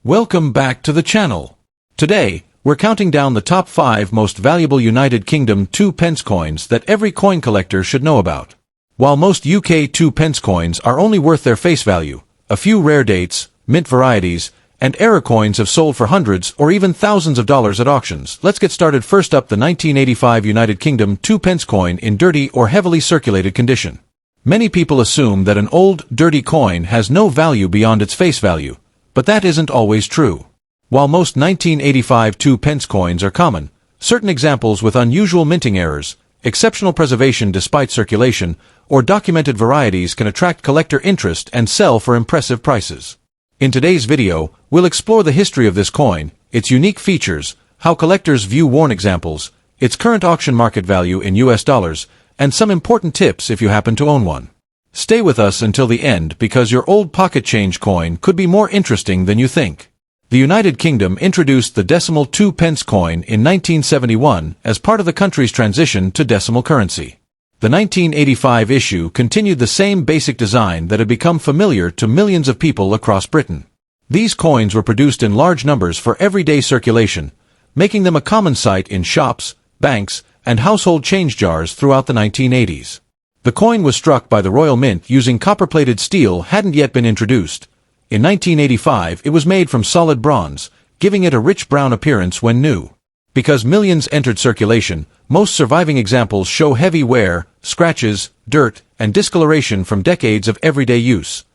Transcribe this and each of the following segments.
Welcome back to the channel. Today, we're counting down the top 5 most valuable United Kingdom 2 pence coins that every coin collector should know about. While most UK 2 pence coins are only worth their face value, a few rare dates, mint varieties, and error coins have sold for hundreds or even thousands of dollars at auctions. Let's get started. First up, the 1985 United Kingdom 2 pence coin in dirty or heavily circulated condition. Many people assume that an old, dirty coin has no value beyond its face value, but that isn't always true. While most 1985 2 pence coins are common, certain examples with unusual minting errors, exceptional preservation despite circulation, or documented varieties can attract collector interest and sell for impressive prices. In today's video, we'll explore the history of this coin, its unique features, how collectors view worn examples, its current auction market value in US dollars, and some important tips if you happen to own one. Stay with us until the end because your old pocket change coin could be more interesting than you think. The United Kingdom introduced the decimal 2 pence coin in 1971 as part of the country's transition to decimal currency. The 1985 issue continued the same basic design that had become familiar to millions of people across Britain. These coins were produced in large numbers for everyday circulation, making them a common sight in shops, banks, and household change jars throughout the 1980s. The coin was struck by the Royal Mint using copper-plated steel hadn't yet been introduced. In 1985, it was made from solid bronze, giving it a rich brown appearance when new. Because millions entered circulation, most surviving examples show heavy wear, scratches, dirt, and discoloration from decades of everyday use.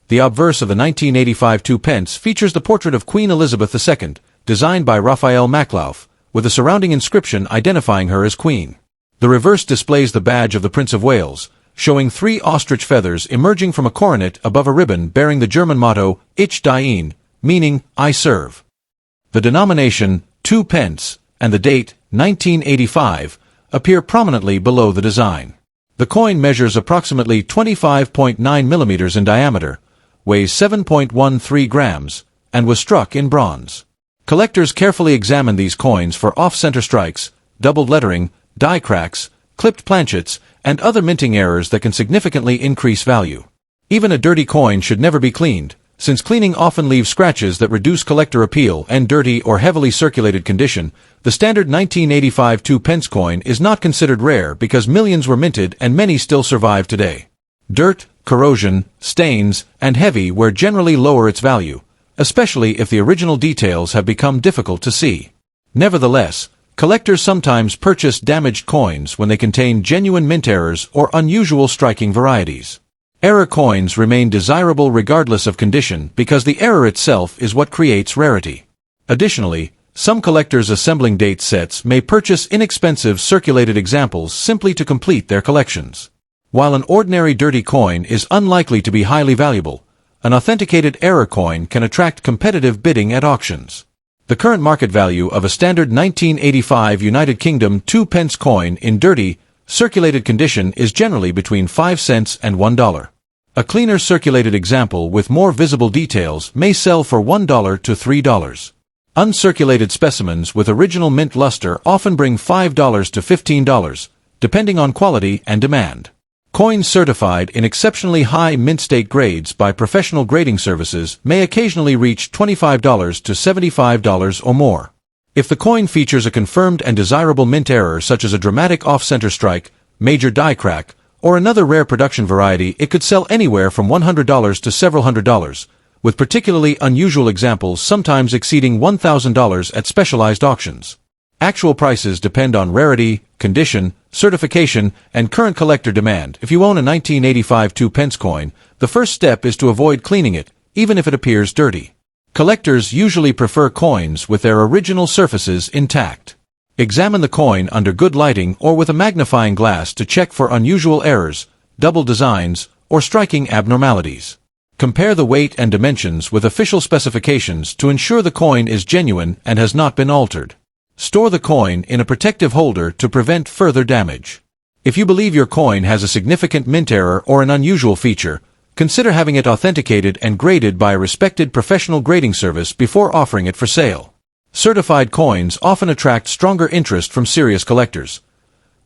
The obverse of the 1985 2 pence features the portrait of Queen Elizabeth II, designed by Raphael Maklauf, with a surrounding inscription identifying her as Queen. The reverse displays the badge of the Prince of Wales, showing 3 ostrich feathers emerging from a coronet above a ribbon bearing the German motto, Ich diene, meaning, I serve. The denomination, 2 pence, and the date, 1985, appear prominently below the design. The coin measures approximately 25.9 millimeters in diameter, weighs 7.13 grams, and was struck in bronze. Collectors carefully examine these coins for off-center strikes, doubled lettering, die cracks, clipped planchets, and other minting errors that can significantly increase value. Even a dirty coin should never be cleaned, since cleaning often leaves scratches that reduce collector appeal. And dirty or heavily circulated condition, the standard 1985 2 pence coin is not considered rare because millions were minted and many still survive today. Dirt, corrosion, stains, and heavy wear generally lower its value, especially if the original details have become difficult to see. Nevertheless, collectors sometimes purchase damaged coins when they contain genuine mint errors or unusual striking varieties. Error coins remain desirable regardless of condition because the error itself is what creates rarity. Additionally, some collectors assembling date sets may purchase inexpensive circulated examples simply to complete their collections. While an ordinary dirty coin is unlikely to be highly valuable, an authenticated error coin can attract competitive bidding at auctions. The current market value of a standard 1985 United Kingdom 2 pence coin in dirty, circulated condition is generally between 5 cents and $1. A cleaner circulated example with more visible details may sell for $1 to $3. Uncirculated specimens with original mint luster often bring $5 to $15, depending on quality and demand. Coins certified in exceptionally high mint state grades by professional grading services may occasionally reach $25 to $75 or more. If the coin features a confirmed and desirable mint error such as a dramatic off-center strike, major die crack, or another rare production variety, it could sell anywhere from $100 to several $100s, with particularly unusual examples sometimes exceeding $1,000 at specialized auctions. Actual prices depend on rarity, condition, certification, and current collector demand. If you own a 1985 2 pence coin, the first step is to avoid cleaning it, even if it appears dirty. Collectors usually prefer coins with their original surfaces intact. Examine the coin under good lighting or with a magnifying glass to check for unusual errors, double designs, or striking abnormalities. Compare the weight and dimensions with official specifications to ensure the coin is genuine and has not been altered. Store the coin in a protective holder to prevent further damage. If you believe your coin has a significant mint error or an unusual feature, consider having it authenticated and graded by a respected professional grading service before offering it for sale. Certified coins often attract stronger interest from serious collectors.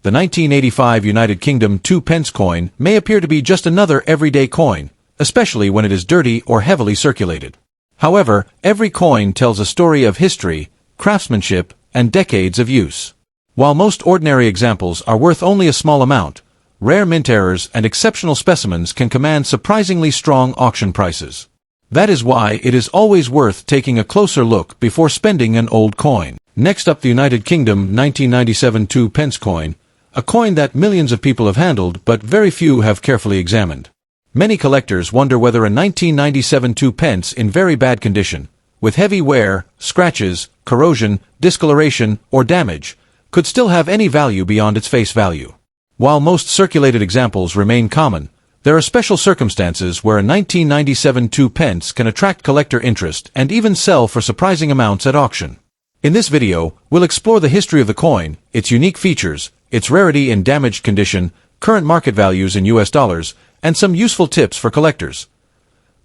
The 1985 United Kingdom 2 pence coin may appear to be just another everyday coin, especially when it is dirty or heavily circulated. However, every coin tells a story of history, craftsmanship, and decades of use. While most ordinary examples are worth only a small amount, rare mint errors and exceptional specimens can command surprisingly strong auction prices. That is why it is always worth taking a closer look before spending an old coin. Next up, the United Kingdom 1997 2-pence coin, a coin that millions of people have handled but very few have carefully examined. Many collectors wonder whether a 1997 2-pence in very bad condition, with heavy wear, scratches, corrosion, discoloration, or damage, could still have any value beyond its face value. While most circulated examples remain common, there are special circumstances where a 1997 2-pence can attract collector interest and even sell for surprising amounts at auction. In this video, we'll explore the history of the coin, its unique features, its rarity in damaged condition, current market values in US dollars, and some useful tips for collectors.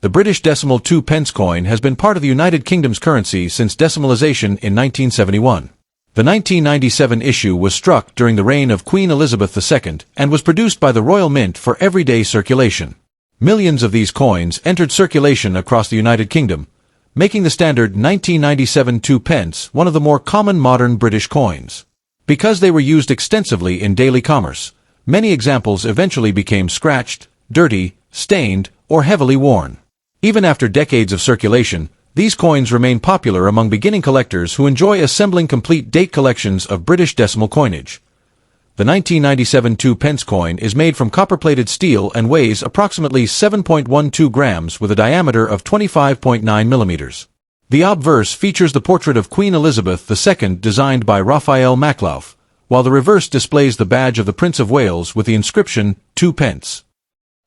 The British decimal 2-pence coin has been part of the United Kingdom's currency since decimalization in 1971. The 1997 issue was struck during the reign of Queen Elizabeth II and was produced by the Royal Mint for everyday circulation. Millions of these coins entered circulation across the United Kingdom, making the standard 1997 2-pence one of the more common modern British coins. Because they were used extensively in daily commerce, many examples eventually became scratched, dirty, stained, or heavily worn. Even after decades of circulation, these coins remain popular among beginning collectors who enjoy assembling complete date collections of British decimal coinage. The 1997 2-pence coin is made from copper-plated steel and weighs approximately 7.12 grams with a diameter of 25.9 millimeters. The obverse features the portrait of Queen Elizabeth II designed by Raphael Maclouf, while the reverse displays the badge of the Prince of Wales with the inscription 2-pence.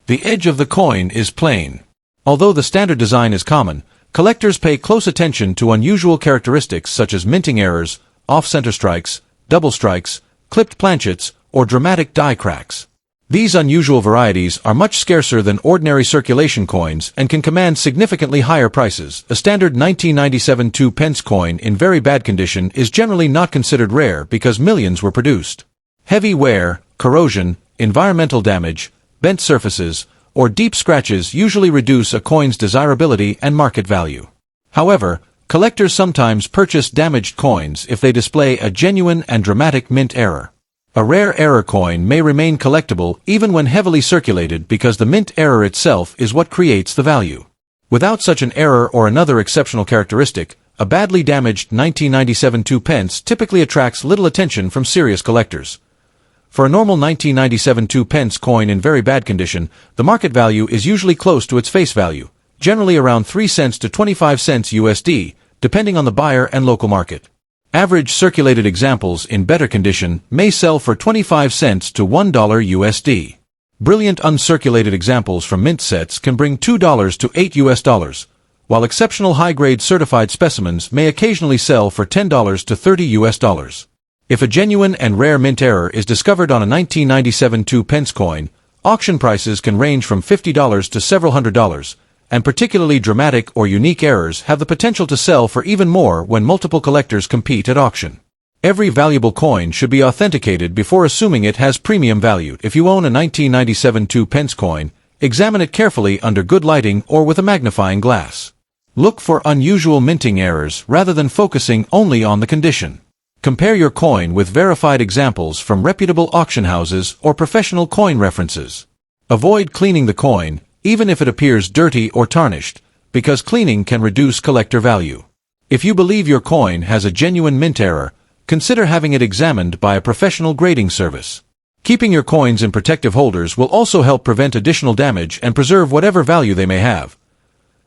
The edge of the coin is plain. Although the standard design is common, collectors pay close attention to unusual characteristics such as minting errors, off-center strikes, double strikes, clipped planchets, or dramatic die cracks. These unusual varieties are much scarcer than ordinary circulation coins and can command significantly higher prices. A standard 1997 2-pence coin in very bad condition is generally not considered rare because millions were produced. Heavy wear, corrosion, environmental damage, bent surfaces, or deep scratches usually reduce a coin's desirability and market value. However, collectors sometimes purchase damaged coins if they display a genuine and dramatic mint error. A rare error coin may remain collectible even when heavily circulated because the mint error itself is what creates the value. Without such an error or another exceptional characteristic, a badly damaged 1997 2-pence typically attracts little attention from serious collectors. For a normal 1997 2-pence coin in very bad condition, the market value is usually close to its face value, generally around 3 cents to 25 cents USD, depending on the buyer and local market. Average circulated examples in better condition may sell for 25 cents to $1 USD. Brilliant uncirculated examples from mint sets can bring $2 to $8 US, while exceptional high-grade certified specimens may occasionally sell for $10 to $30 US. If a genuine and rare mint error is discovered on a 1997 2-pence coin, auction prices can range from $50 to several $100s, and particularly dramatic or unique errors have the potential to sell for even more when multiple collectors compete at auction. Every valuable coin should be authenticated before assuming it has premium value. If you own a 1997 2-pence coin, examine it carefully under good lighting or with a magnifying glass. Look for unusual minting errors rather than focusing only on the condition. Compare your coin with verified examples from reputable auction houses or professional coin references. Avoid cleaning the coin, even if it appears dirty or tarnished, because cleaning can reduce collector value. If you believe your coin has a genuine mint error, consider having it examined by a professional grading service. Keeping your coins in protective holders will also help prevent additional damage and preserve whatever value they may have.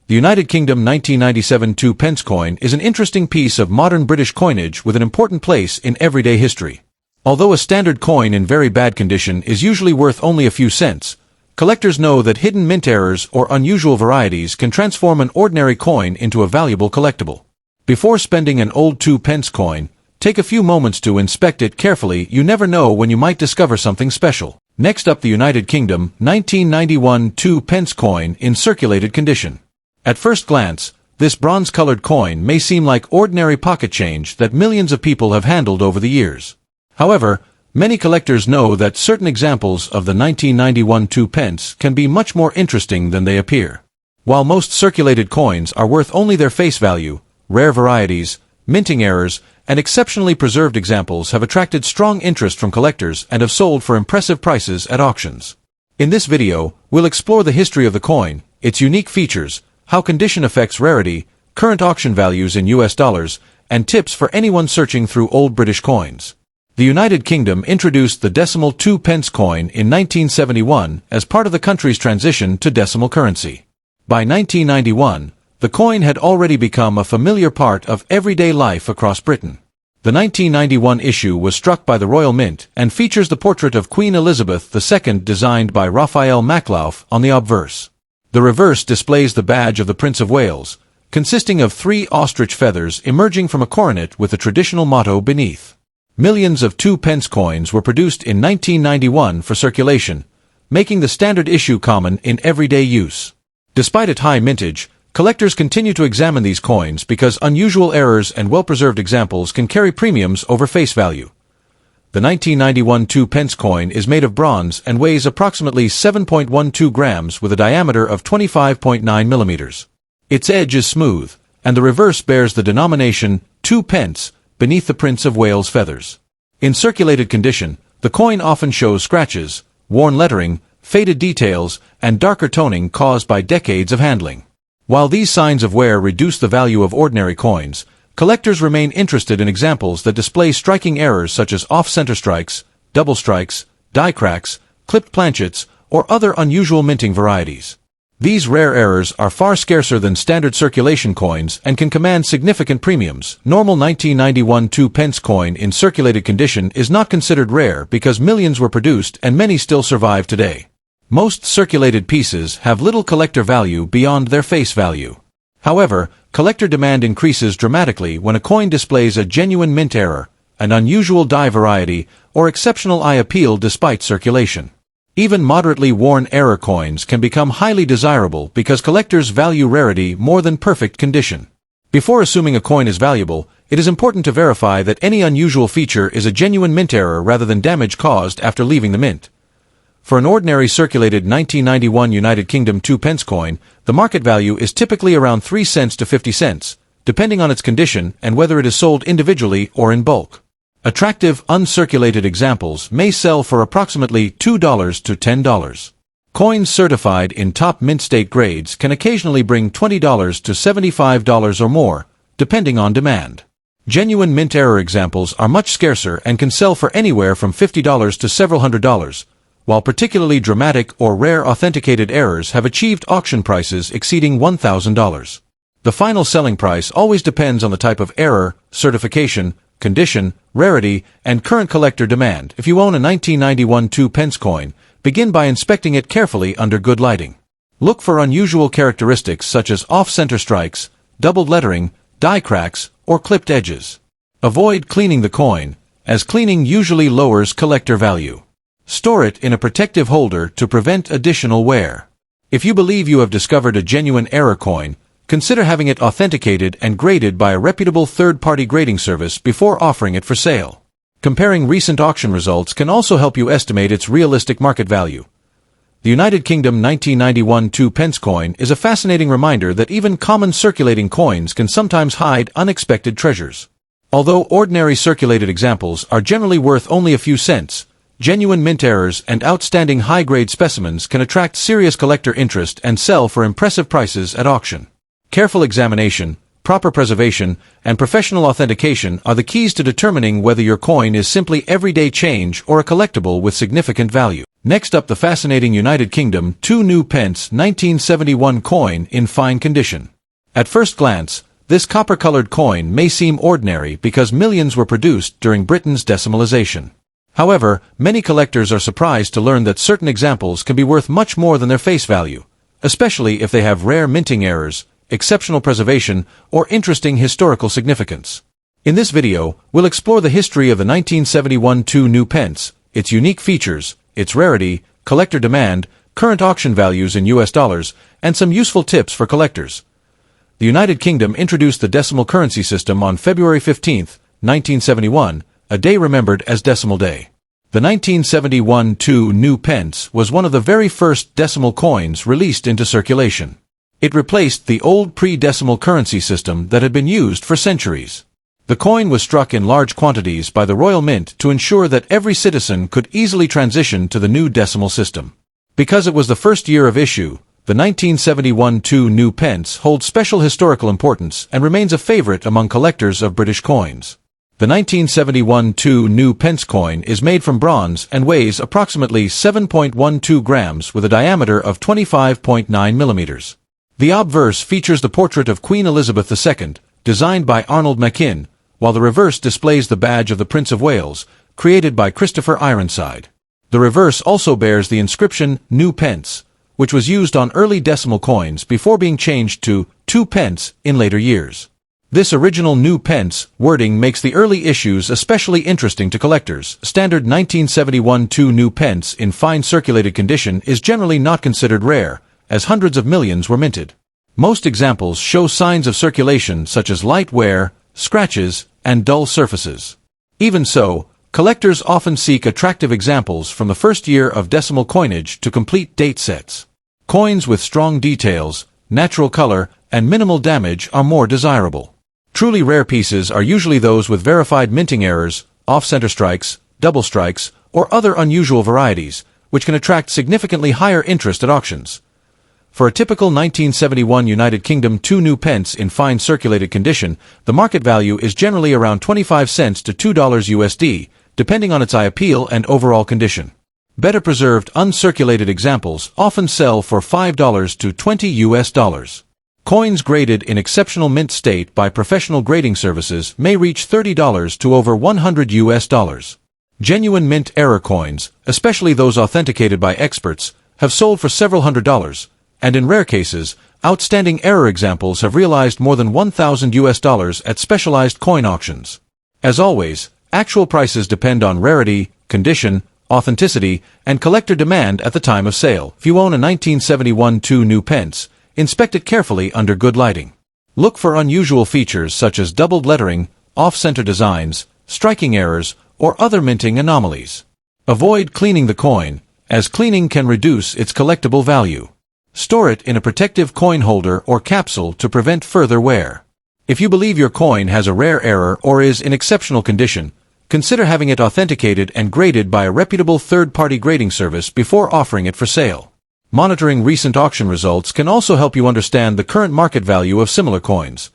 The United Kingdom 1997 2-pence coin is an interesting piece of modern British coinage with an important place in everyday history. Although a standard coin in very bad condition is usually worth only a few cents, collectors know that hidden mint errors or unusual varieties can transform an ordinary coin into a valuable collectible. Before spending an old 2-pence coin, take a few moments to inspect it carefully. You never know when you might discover something special. Next up, the United Kingdom 1991 2-pence coin in circulated condition. At first glance, this bronze-colored coin may seem like ordinary pocket change that millions of people have handled over the years. However, many collectors know that certain examples of the 1991 2-pence can be much more interesting than they appear. While most circulated coins are worth only their face value, rare varieties, minting errors, and exceptionally preserved examples have attracted strong interest from collectors and have sold for impressive prices at auctions. In this video, we'll explore the history of the coin, its unique features, how condition affects rarity, current auction values in US dollars, and tips for anyone searching through old British coins. The United Kingdom introduced the decimal 2 pence coin in 1971 as part of the country's transition to decimal currency. By 1991, the coin had already become a familiar part of everyday life across Britain. The 1991 issue was struck by the Royal Mint and features the portrait of Queen Elizabeth II designed by Raphael Maclauff on the obverse. The reverse displays the badge of the Prince of Wales, consisting of 3 ostrich feathers emerging from a coronet with the traditional motto beneath. Millions of 2 pence coins were produced in 1991 for circulation, making the standard issue common in everyday use. Despite its high mintage, collectors continue to examine these coins because unusual errors and well-preserved examples can carry premiums over face value. The 1991 2 pence coin is made of bronze and weighs approximately 7.12 grams with a diameter of 25.9 millimeters. Its edge is smooth, and the reverse bears the denomination 2 pence beneath the Prince of Wales feathers. In circulated condition, the coin often shows scratches, worn lettering, faded details, and darker toning caused by decades of handling. While these signs of wear reduce the value of ordinary coins, collectors remain interested in examples that display striking errors such as off-center strikes, double strikes, die cracks, clipped planchets, or other unusual minting varieties. These rare errors are far scarcer than standard circulation coins and can command significant premiums. Normal 1991 2 pence coin in circulated condition is not considered rare because millions were produced and many still survive today. Most circulated pieces have little collector value beyond their face value. However, collector demand increases dramatically when a coin displays a genuine mint error, an unusual die variety, or exceptional eye appeal despite circulation. Even moderately worn error coins can become highly desirable because collectors value rarity more than perfect condition. Before assuming a coin is valuable, it is important to verify that any unusual feature is a genuine mint error rather than damage caused after leaving the mint. For an ordinary circulated 1991 United Kingdom 2 pence coin, the market value is typically around 3 cents to 50 cents, depending on its condition and whether it is sold individually or in bulk. Attractive, uncirculated examples may sell for approximately $2 to $10. Coins certified in top mint state grades can occasionally bring $20 to $75 or more, depending on demand. Genuine mint error examples are much scarcer and can sell for anywhere from $50 to several $100s, while particularly dramatic or rare authenticated errors have achieved auction prices exceeding $1,000. The final selling price always depends on the type of error, certification, condition, rarity, and current collector demand. If you own a 1991 2 pence coin, begin by inspecting it carefully under good lighting. Look for unusual characteristics such as off-center strikes, doubled lettering, die cracks, or clipped edges. Avoid cleaning the coin, as cleaning usually lowers collector value. Store it in a protective holder to prevent additional wear. If you believe you have discovered a genuine error coin, consider having it authenticated and graded by a reputable third-party grading service before offering it for sale. Comparing recent auction results can also help you estimate its realistic market value. The United Kingdom 1991 2 pence coin is a fascinating reminder that even common circulating coins can sometimes hide unexpected treasures. Although ordinary circulated examples are generally worth only a few cents, genuine mint errors and outstanding high-grade specimens can attract serious collector interest and sell for impressive prices at auction. Careful examination, proper preservation, and professional authentication are the keys to determining whether your coin is simply everyday change or a collectible with significant value. Next up, the fascinating United Kingdom 2 new pence 1971 coin in fine condition. At first glance, this copper-colored coin may seem ordinary because millions were produced during Britain's decimalization. However, many collectors are surprised to learn that certain examples can be worth much more than their face value, especially if they have rare minting errors, exceptional preservation, or interesting historical significance. In this video, we'll explore the history of the 1971 2 new pence, its unique features, its rarity, collector demand, current auction values in US dollars, and some useful tips for collectors. The United Kingdom introduced the decimal currency system on February 15, 1971, a day remembered as Decimal Day. The 1971 2 new pence was one of the very first decimal coins released into circulation. It replaced the old pre-decimal currency system that had been used for centuries. The coin was struck in large quantities by the Royal Mint to ensure that every citizen could easily transition to the new decimal system. Because it was the first year of issue, the 1971 2 new pence holds special historical importance and remains a favorite among collectors of British coins. The 1971 2 new pence coin is made from bronze and weighs approximately 7.12 grams with a diameter of 25.9 millimeters. The obverse features the portrait of Queen Elizabeth II, designed by Arnold Machin, while the reverse displays the badge of the Prince of Wales, created by Christopher Ironside. The reverse also bears the inscription New Pence, which was used on early decimal coins before being changed to 2 pence in later years. This original New Pence wording makes the early issues especially interesting to collectors. Standard 1971 2 new pence in fine circulated condition is generally not considered rare, as hundreds of millions were minted. Most examples show signs of circulation such as light wear, scratches, and dull surfaces. Even so, collectors often seek attractive examples from the first year of decimal coinage to complete date sets. Coins with strong details, natural color, and minimal damage are more desirable. Truly rare pieces are usually those with verified minting errors, off-center strikes, double strikes, or other unusual varieties, which can attract significantly higher interest at auctions. For a typical 1971 United Kingdom 2 new pence in fine circulated condition, the market value is generally around 25 cents to $2 USD, depending on its eye appeal and overall condition. Better preserved uncirculated examples often sell for $5 to $20 US. Coins graded in exceptional mint state by professional grading services may reach $30 to over $100 US. Genuine mint error coins, especially those authenticated by experts, have sold for several $100s, and in rare cases, outstanding error examples have realized more than $1,000 US at specialized coin auctions. As always, actual prices depend on rarity, condition, authenticity, and collector demand at the time of sale. If you own a 1971 2 new pence, inspect it carefully under good lighting. Look for unusual features such as doubled lettering, off-center designs, striking errors, or other minting anomalies. Avoid cleaning the coin, as cleaning can reduce its collectible value. Store it in a protective coin holder or capsule to prevent further wear. If you believe your coin has a rare error or is in exceptional condition, consider having it authenticated and graded by a reputable third-party grading service before offering it for sale. Monitoring recent auction results can also help you understand the current market value of similar coins.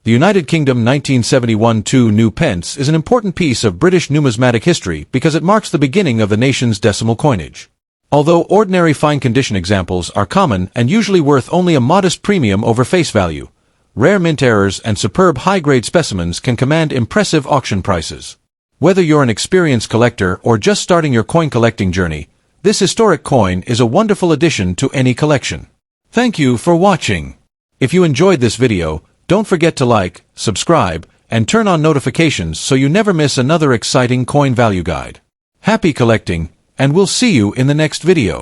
The United Kingdom 1971 2 new pence is an important piece of British numismatic history because it marks the beginning of the nation's decimal coinage. Although ordinary fine condition examples are common and usually worth only a modest premium over face value, rare mint errors and superb high-grade specimens can command impressive auction prices. Whether you're an experienced collector or just starting your coin collecting journey, this historic coin is a wonderful addition to any collection. Thank you for watching. If you enjoyed this video, don't forget to like, subscribe, and turn on notifications so you never miss another exciting coin value guide. Happy collecting, and we'll see you in the next video.